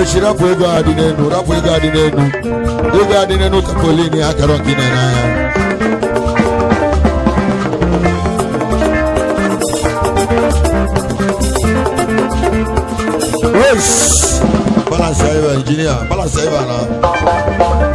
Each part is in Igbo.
she rap with God in the rap with God in the God in the note of Polini, I can't get yes, balance engineer, balance now.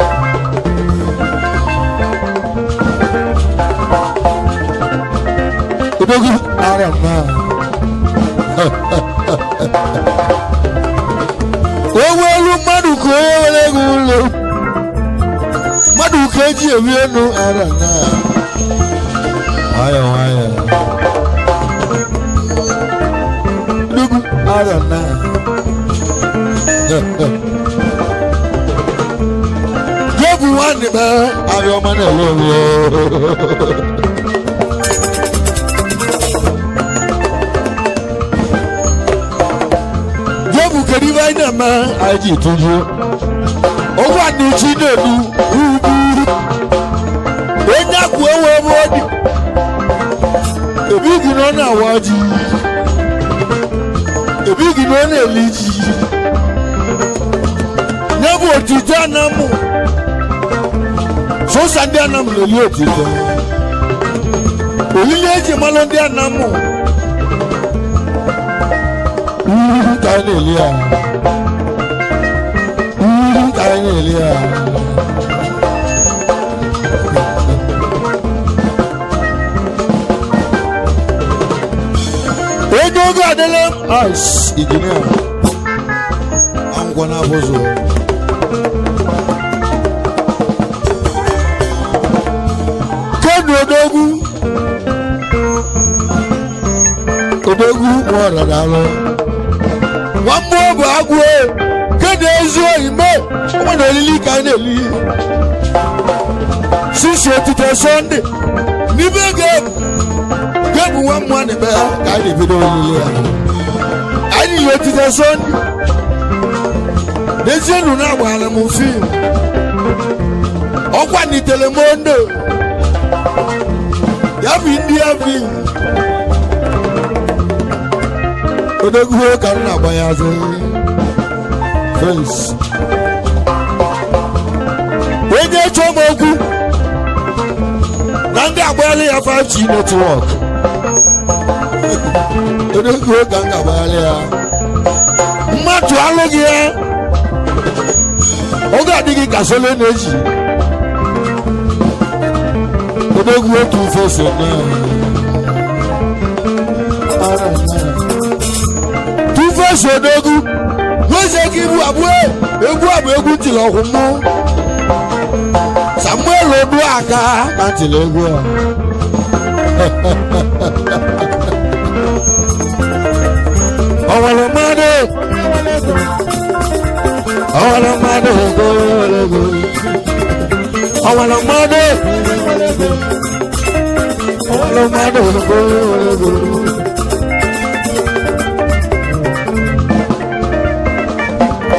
Madukeji ewienu arana ayo dugu arana Jebu wani ba ayo mane lo Jebu keriva ina ma aji tuju Owa ni chinelu Enya kuewe bodi Ebigi nona waji Ebigi nona eliji Nebu otija namu So sandi anamu leli otija Olile eji malondi anamu Kaine elia Kaine elia Ogo adelem ice engineer I'm gonna bozo Kedu odogu wara dalo Wambo bo agwe kedu ezo ime won elili kan eli Sisi otite Sunday ni bege Kebu one money be I the video lile I ni yo ti the son de jenu na wala mu film okwa ni telemondo ya bi India film odogu kan na baya ze face Weje Chuma Udenze Nanga abali ya 5G network Odogu ganga bale ya Matu alogi ya Oga digi kasole neji Odogu tu face na Tu face odogu Weze kibu abwe Egu ti lo humu Samuel odu aka kanti legu Awala made Awala made Awala made Awala made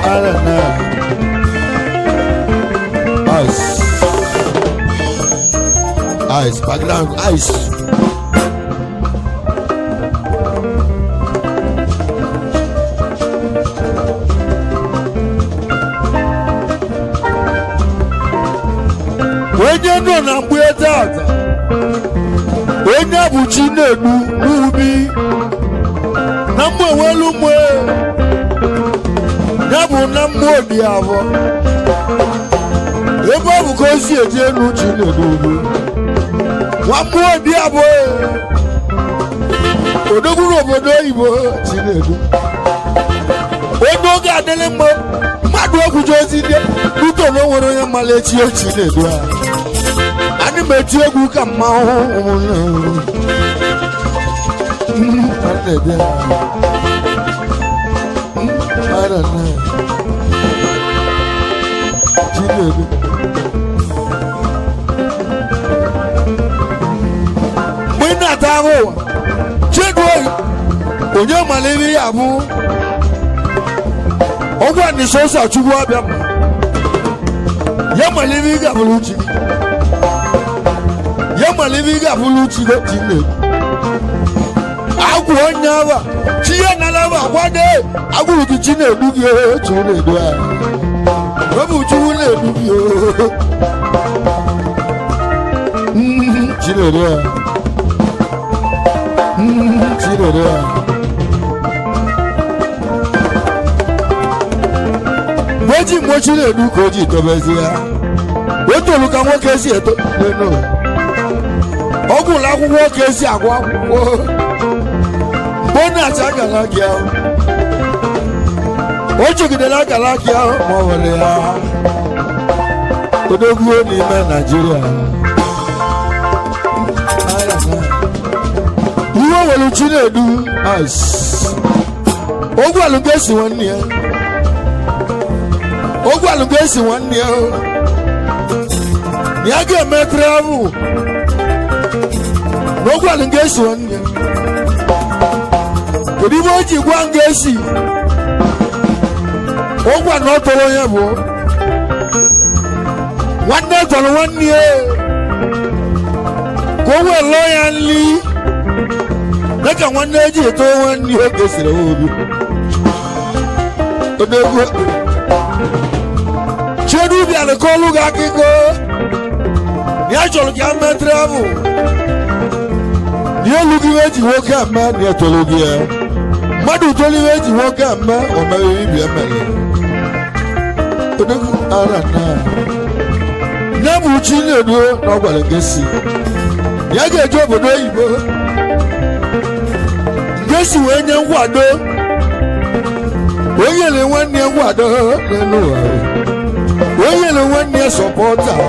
Alana Ice background ice Wenye no na mbuye tata Wenye buchi nenu ubi Na mwe welu mwe Nabu na mwe diavo Ebo bukosi ejenu chine dudu Wamwe diavo Odoguru obodo ibo chine dudu Odoga adele mwe Madu okujozi de Duto no woro ya malechi o chine dudu Ani meti egu kama I don't know. When that hour, Chedway, when you're my lady, Abu, over the social to Wabam, Yama living Abuluchi, Yama living Abuluchi, I Nyava, Chia Nalava, one day I will be China Dugio to the door. Rabu Chuna Dugio Chile. Wajim Mochile Dukoji to Bezia. What to look at what case yet? No. Ogula walk case Agua. Bona Sagalakia. What you get like a lakia over there? To the good in Nigeria. You are what you do. Us. Ogua Lugesi 1 year. Ogua Lugesi 1 year. Yaga Metravu. Ogua Lugesi 1 year. Kodiboji Gwangesi. Ogwa not Yabo. 1 night on 1 year. Go well loyally. Like a 1 day to 1 year. Chedu be at the Kolugakiko. Yachol Gamma travel. Near looking at you, walk up, man, near Tologia. Madu Tolivate, you walk up, man, or maybe a man. Nabu Chile, no, nobody guessing. Yaga job of Doibo. Guess you ain't young water. When you 1 year water, no. When you 1 year supporter.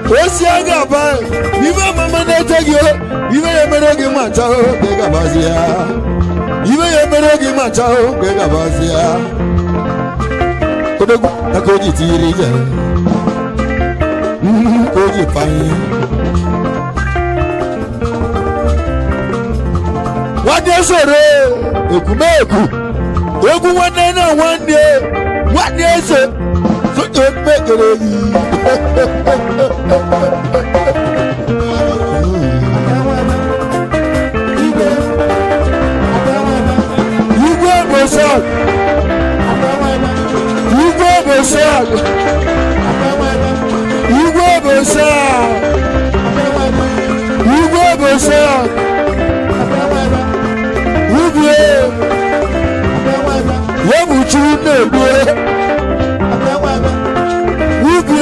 What's Yaga by? Even Mamma take you, even a Merogi Macho, Begabazia. Even a Merogi Macho, Begabazia. I go to Tiri. Koji fine. What is it? Ekumeku. Egu 1 day and 1 day. What is it? So don't make it. You go yourself. You go yourself. You go yourself. You go yourself. You go. You go. You go.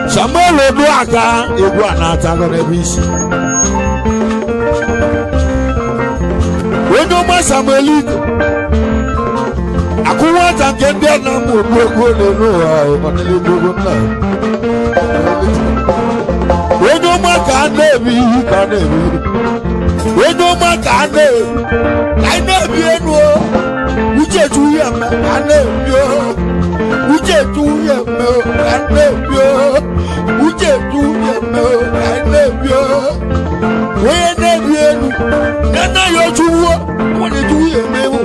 Samuel Oduaka Iguanata Gonebisi. We no more Samuelito. Akuwata kende na mugogo no manele we no more kanebi. We no more kanebi. I nebi eno. Uje tuya ma kanebi yo. Uje tuya ma kanebi yo. Uje tuya ma kanebi yo. We nebi eno. Nana yo tuwa. Wone tuya mewo.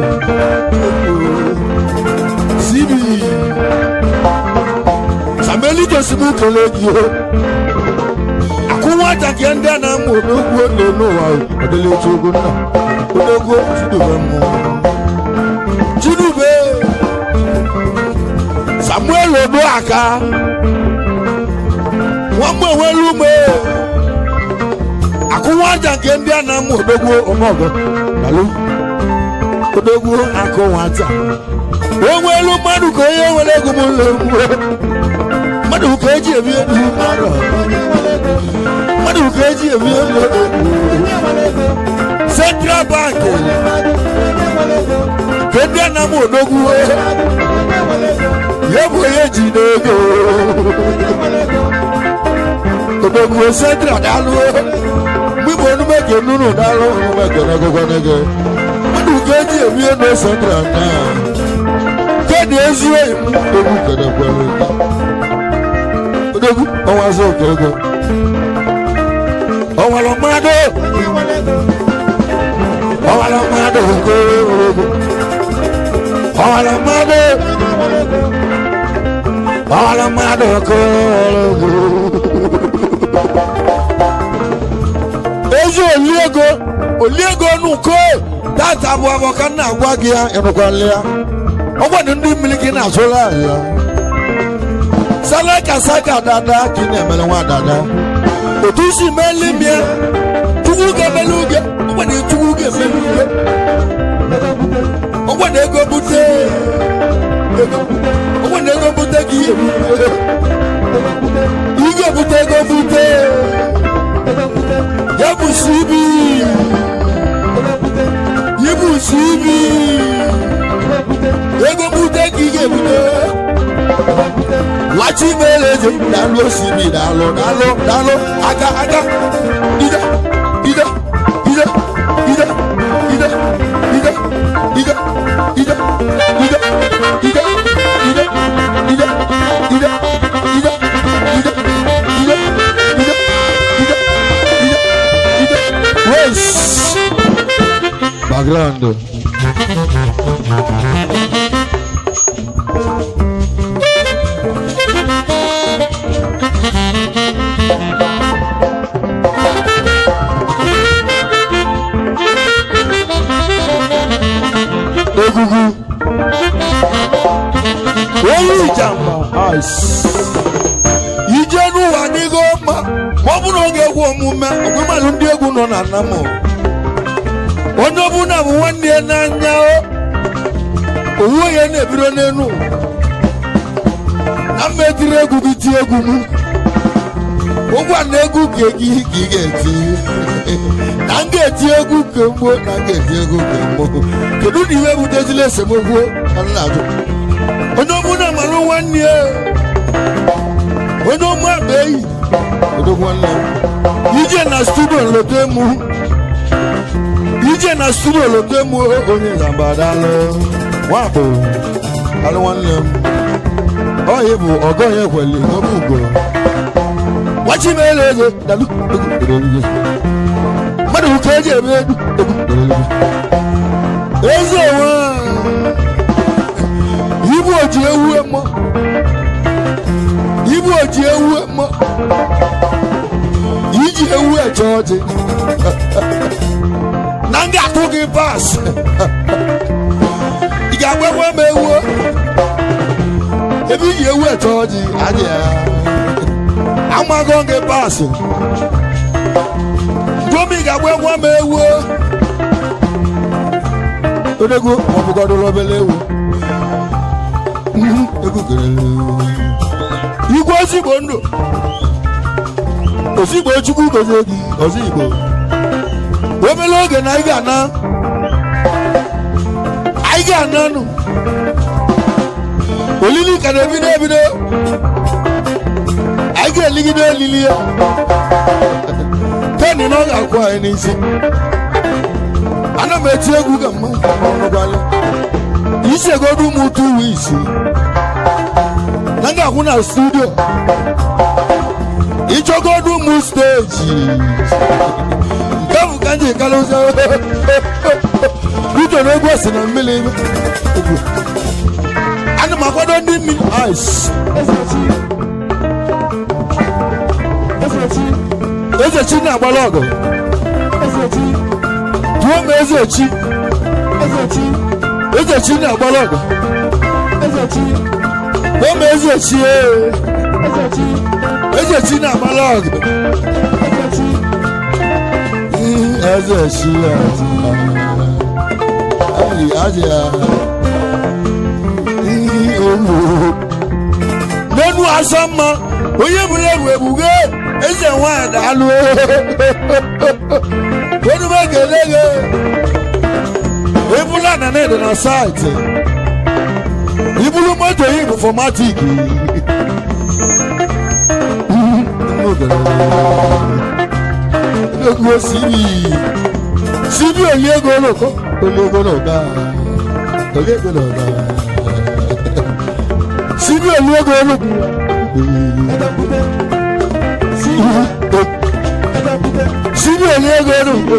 Sibi. Samuelito sibu kolegio. Akuwata kende na mugogo no wa. Odele chuguna. Odogo chidubemo. Chidube. Samuel Oduaka. Wamwe welume. Akuwata kende na mugogo omogo. Dalu. Odogo akuwata. Welu madu ko ye wele gumule. Madu ko ji ebi ebi aro. Madu ko ji ebi ebi. Central Bank. Kende na mo dogu. Ye bo ye ji dogo. Dogu Central dalu. Mi bo nu me ke nunu dalu me ke na gogo nege. Madu ko ji ebi no Central na. Kede ezuwe dogu kede kwa. Dogu owazo kede. Owalomado ko. Ezo oliego nuko that abu abokana agwagi ya enukwale ogwani ndi miliki na sola ya salaka saka dada kini emele wa dada otusi melimia tuguge meluge ogwani tuguge meluge ogwani ego bute ogwani ego bute kiye ige bute ego bute Yabusibi Ego bute kige bute Wachi meleze Dalo sibi dalo Aga Ida Background. Egugu. Oyi jamba ice. Ijenu wanigo ma. Mobuno ge wo mume. Oguma lundi egu no na namo. Ono buna muwande na nyao owo ye na ebiro nenu na medire egu biti egu mu ogwa na egu kegi gigeti na ngeti egu kembo na ngeti egu kembo kedu ni we budezile semogwo anlajo ono buna malu wanne ono mu abeyi odo wanne ije na studio lotemu Ije na studio lote mu onye zambadalo wabo alo wanlem oye bu ogo ye kweli no bugo wachi meleze dalu madu keje bedu ezo wa ibu oji ewu emo iji ewu e church Nanga togi pass. Iga wewe mewo. Ebi yewe toji aje. Ama gonge pass. Domi ga wewe mewo. Odego obugodo lobelewo. Egu gerele. Igwe osigbo ndo. Osigbo chukwu gozogi, osigbo. Omeloge na iga na nu olili ka na bido aiga ligi do lili ya tani no ga kwa eni si ana meti egwu ga mma no gwale ise godu mu 2 weeks nanga kuna studio icho godu mu stage Kamu kanje kaloza Bito no go sina mmele Ana makwado ndi mi ice Ezechi na gbalogo Tuo me Ezechi na gbalogo Tuo me Ezechi na gbalogo Ezechi Ali aja Nenu asama oye bule ebuge eze nwa dalu Wenu megelege Ebula na nede na site Ibulu moto yi informatic Ego Sibi oliego loko da Sibi oliego loko Sibi oliego loko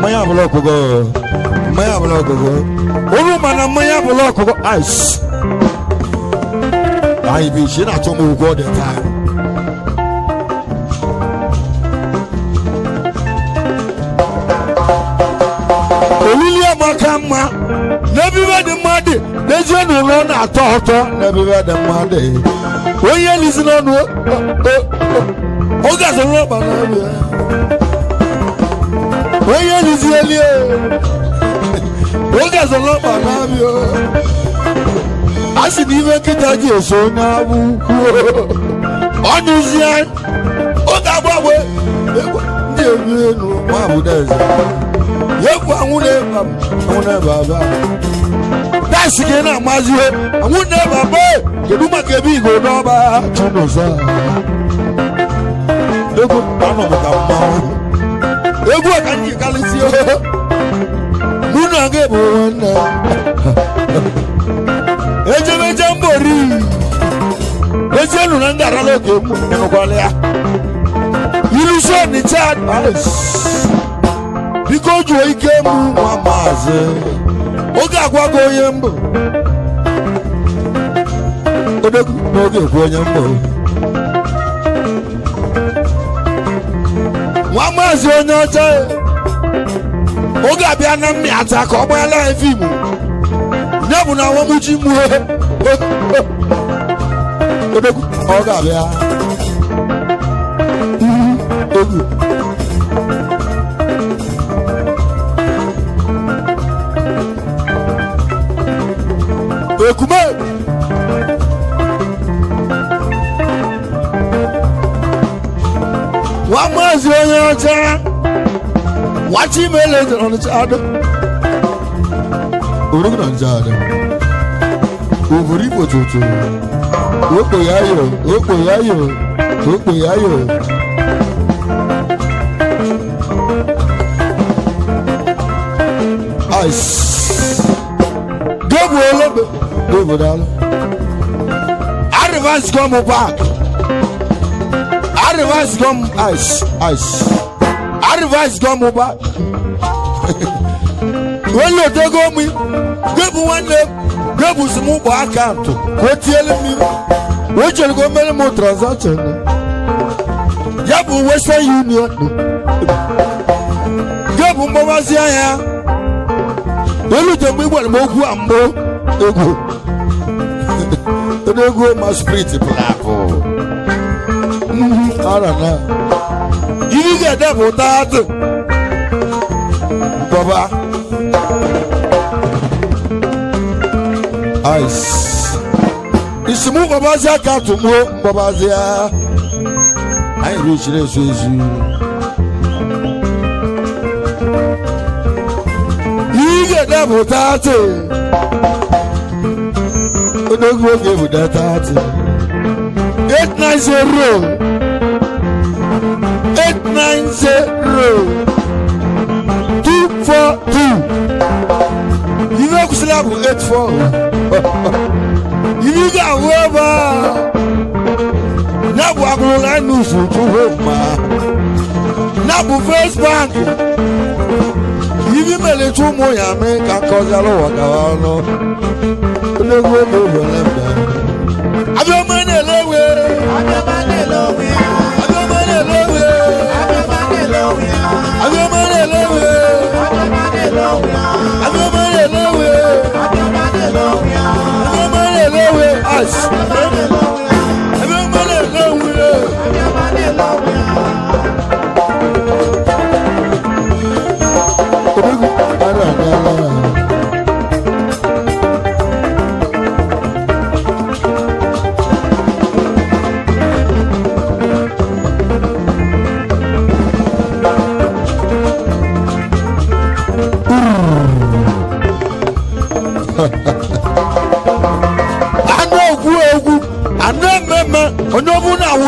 Maya block go. Maya block go. Olu mana maya block go. Ice. I be she not to move go the time. Olilia makama. Never read the money. There's no run at all. Never read the money. When you listen on oh, that's a rubber. When you listen, oh, that's a rubber. I should even get a deal so now. On his yard, oh, that way. That's again, I'm as you. I would never buy. You do make a big go over to no sir. Look, I'm not look what can you call it? Muna gave one. Ejeme Jambori. Ejenu Nandara Loke, Nogalia. You saw the chat, because you came, Mamma's. Oga go yembo. Oga go yembo. Mama zonyote. Oga bia na mi attack obo ala film. Nyabu na wo muchi mu. Oga bia. Ekume Wamazi onyocha Wachi mele on the chado Urugna chado Uvuri potutu Oko yayo Ice Double dollar. Advance come back. Advance come ice. Advance come back. When you take on me, give one name, give us some account. What telling me? What you go make more transaction? Yabu Western Union. Give Mawazia. When you tell me what Mogu Ambo, they go my spirit platform. I don't know. You get that for that, Baba. Ice. It's a move about that cat to move, Baba. I reach this with you. You get that for that. Don't go give that 890 242. You know slap 84. You got whoever. Now we are going to lose to home. Now we first bank. You may let you more America cause I don't know. I'm your money low.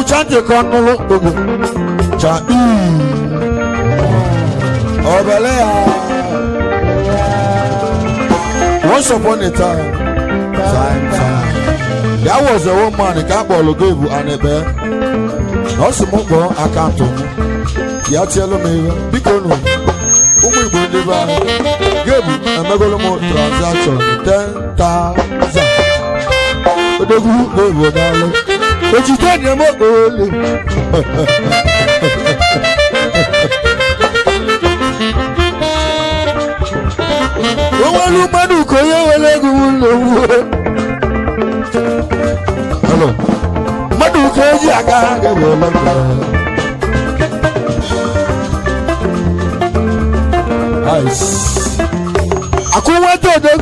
Chante kanolo ogo cha obelea. Once upon a time, there was a woman in Kabolo gave an ebe. Also, Mongo account. ya tielo me biko no umu igbo ndị ba gebu emegolo mo transaction 10,000 odogwu n'obo n'alụ ojide ni mo ole owelu mmadụ ka onye were ego ụlọ hello mmadụ ka eji aka ha ga-ewere akụwa todo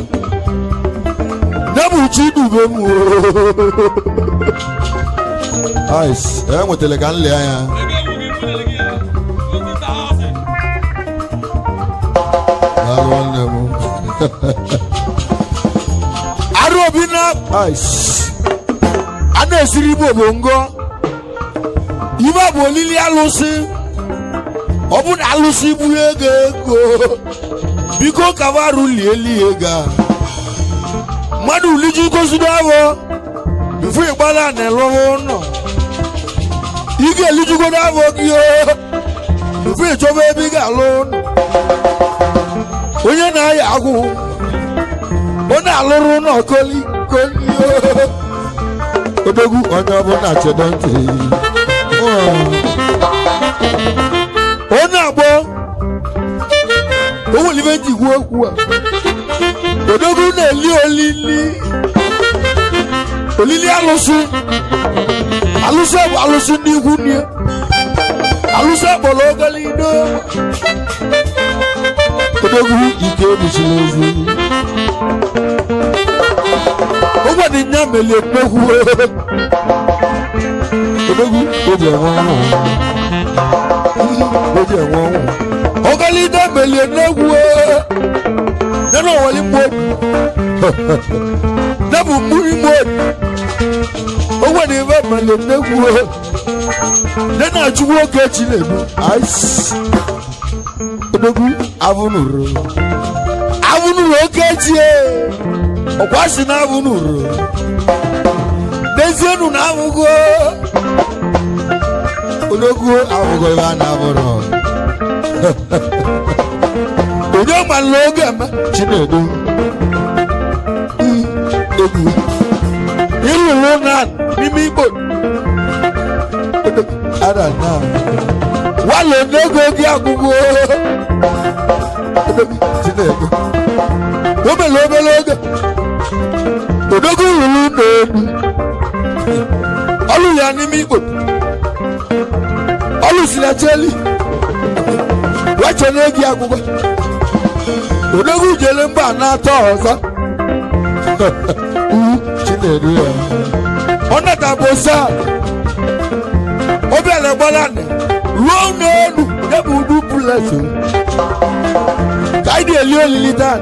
nebu chi dube mu ice nwetele ka nle anya arobina ice ana esiri bobongo iba bolili alusi obun alusi bu ego biko kavaru lieli ega madu liji ko sudawo bifu igbala na lowo no ige liji ko dawo ki o bifu ijoba ebi ga lo onye na ya agwu ona aluru no koli odogwu onye obuna chedonti ona agbo owo li meji wo ku a odogwu na eli olili alusu ni ihu ni alusu bolo gali do odogwu ike ebushilozu owo ni nya mele odogwu oje won ogali do mele odogwu neno wali mo nabu muri mo owo ni ba mele odogwu nena ajuwo kechi lebu ice odogwu avunuro kechi okwasi na avunuro dezienu na avugo odogwu avugo ba na avuro ojo ma loge ma chinedu egwu iru lona nimi igbo ada na walo nego gi agugo chinedu obeloge odogwu rulu n'elu olu ya nimi igbo olu silacheli wacho n'egi agugo odogwu jele mba na-atọ ọzọ chinedu ya ọnata bosa obiala gbalane ruo n'elu ebe udu pulesi ka ịdị eli olili taa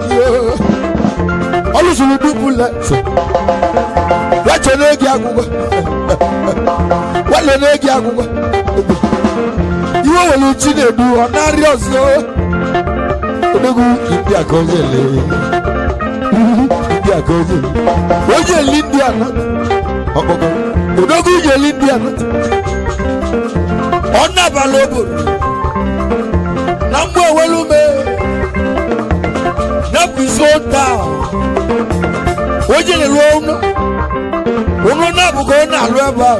ọlụsuru udu pulesi wacho n'egi agugo wale n'egi agugo iwe welu chinedu ọ narị ọzọ odogwu ndị akọzele oje lindi ana ọkpọkọ odogwu je lindi ana ọ̀nà balobo na mgbe welume na pisota oje le lo uno na bugo na lo eba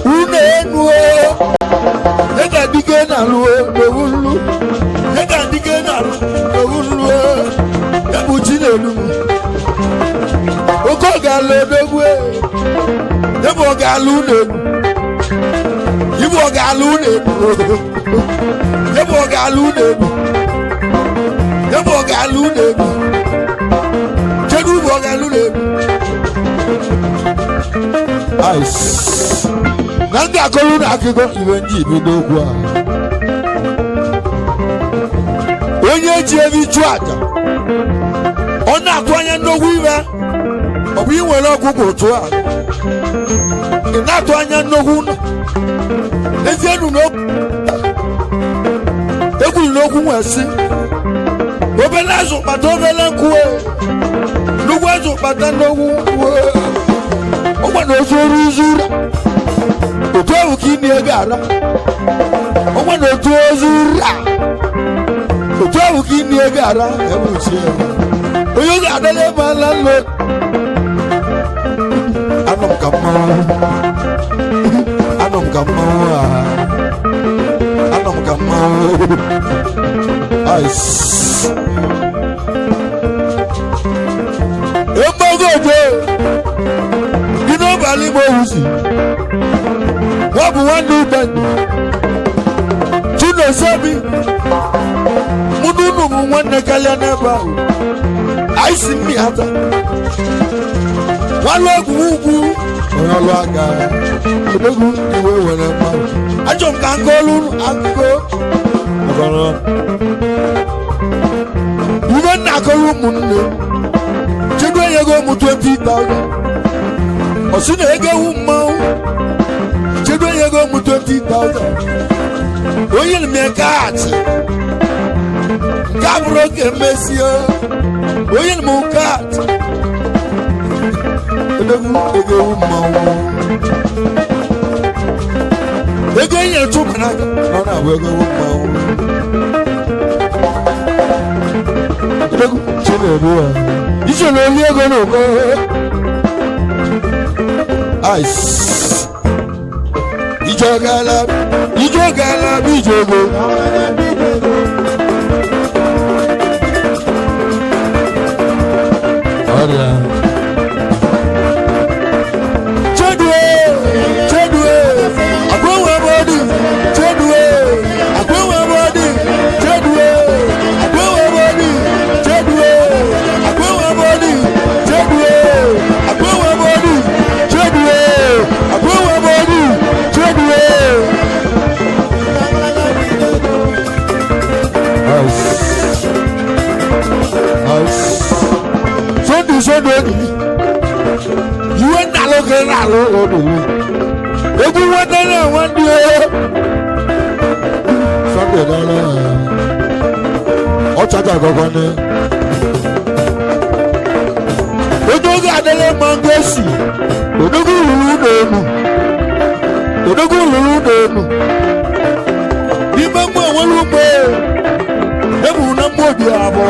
une enu ega dige na lo ewulu ega dige na lo ewulu ebuchinelu oko ga lo dogwe ebo ga lu ne ibo ga lu ne ebo ga lu ne ebo ga lu ne chedu bo ga lu ne ice nanga akolu na akiko ibenji bidogwa onye ji evi chuaja ona akwanya ndogwu ibe obu inwere ọgwụgwụ otu a ị na-atụ anya nnogwu ezienu egwuru n'okwu nwesi obele azụ kpata obele nkwue nnukwu azụ kpata nnogwu ụgbọ na ozu oru izu ụra otu kini egara ọgwa na otu ozura otu kini egara ebuchi onye ga-adale ma landlord anọ m ka mmanwụ ice emogode gino bali mo usi wabu wandu bende tuno sabi mudunu mwanne kalya neba ice mi hata walogu ugu waloga kudogu iwe wele mara ajo mkangolu anko Even Nakolu Munde, children you go 20,000. Or soon you go children you go 20,000. When you make cards, Gabriel and Messiah, when you move cards, they go in to Manaka, no, we'll go ice. Ijogala, bijogo. You ain't not looking at all. If you want that, one day, Sunday, or Chata Gogone. We don't got the Mangasi. We don't go Lulu. Remember one room, never number the abo.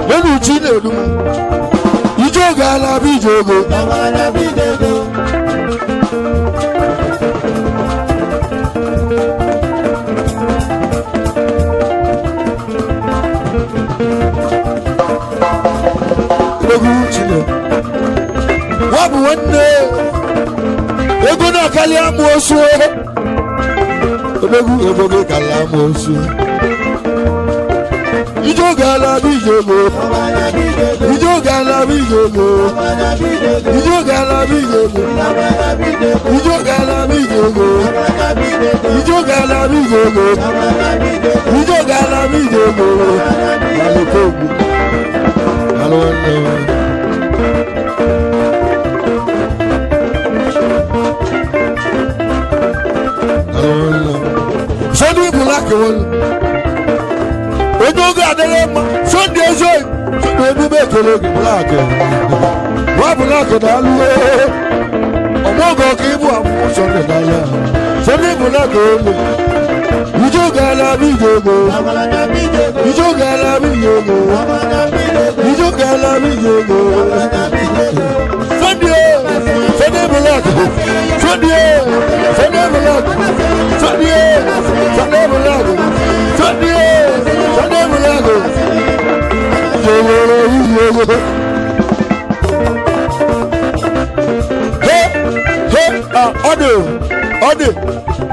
Lẹ́nu jí lẹ́nu, ijó gàlà bí ìjòkó. Lẹ́nu jí lẹ́nu, wọ́n bù wọ́n ní ego náà kálí àmú oṣù ẹ̀. Lẹ́nu ego kálí àmú oṣù. Ijogala bijogo, Ijogala bijogo, Ijogala bijogo, Ijogala bijogo, Ijogala bijogo, Ijogala bijogo. Hello, hello. Sọ́dún ìbùlákì wọn. Ojogo adelema Sunday joy ebi be tolo black wa black da lu omogo ki bu amu Sunday da ya Sunday black o Ijogo ala bi jogo Ijogo ala bi jogo Ijogo ala bi jogo Sunday black Sunday black Sunday black Ode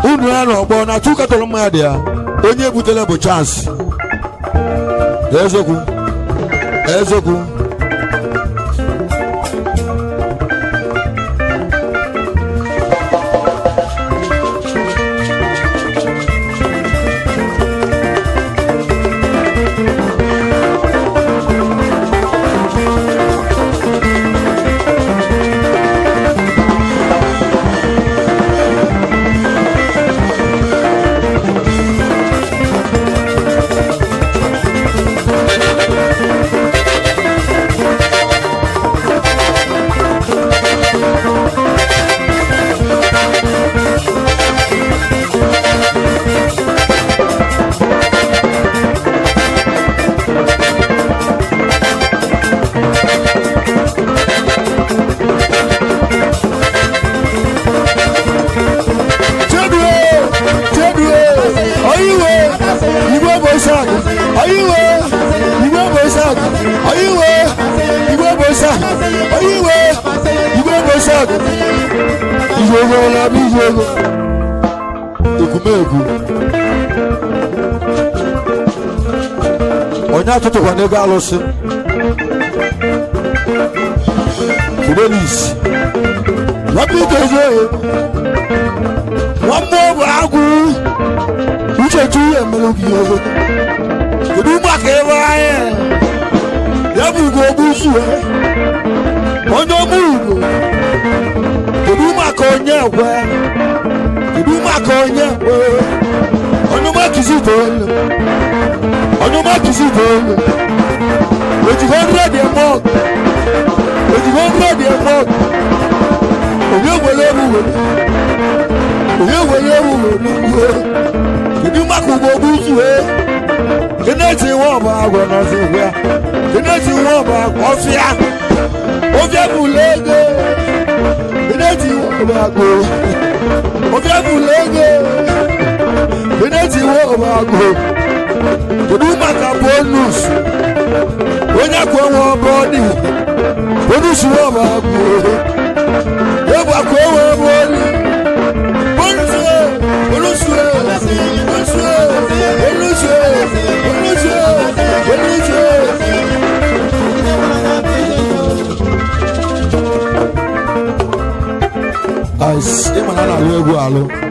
unu ya no gbo na chuka tolo ma dia onye butele bụ chance ezoku Ijogo la bijogo. Ikumegu. Onya toto kwa nega alosi. Kubelis. Wapi tozo. Wamo bagu. Uche tuye melogi yogo. Kuduma kewa ye. Yabu go busu he. Onyo mugo. Kuduma konye we. Kuduma konye we. Onyo makizito. Onyo makizito. Oji 100 a month. Oji 100 a month. Oye wele mu. Oye wele mu. Kuduma kugo busu he. Keneti wo ba go na se hia. Keneti wo ba kofia. Ofia bulege. Keneti wo ba go. Ofia bulege. Keneti wo ba go. Kuduma ka bonus. Onya ko wo body. Bonus wo ba go. Wo ba ko wo body. Bonus. Bonus. Ai, sim, mano, na rua igual.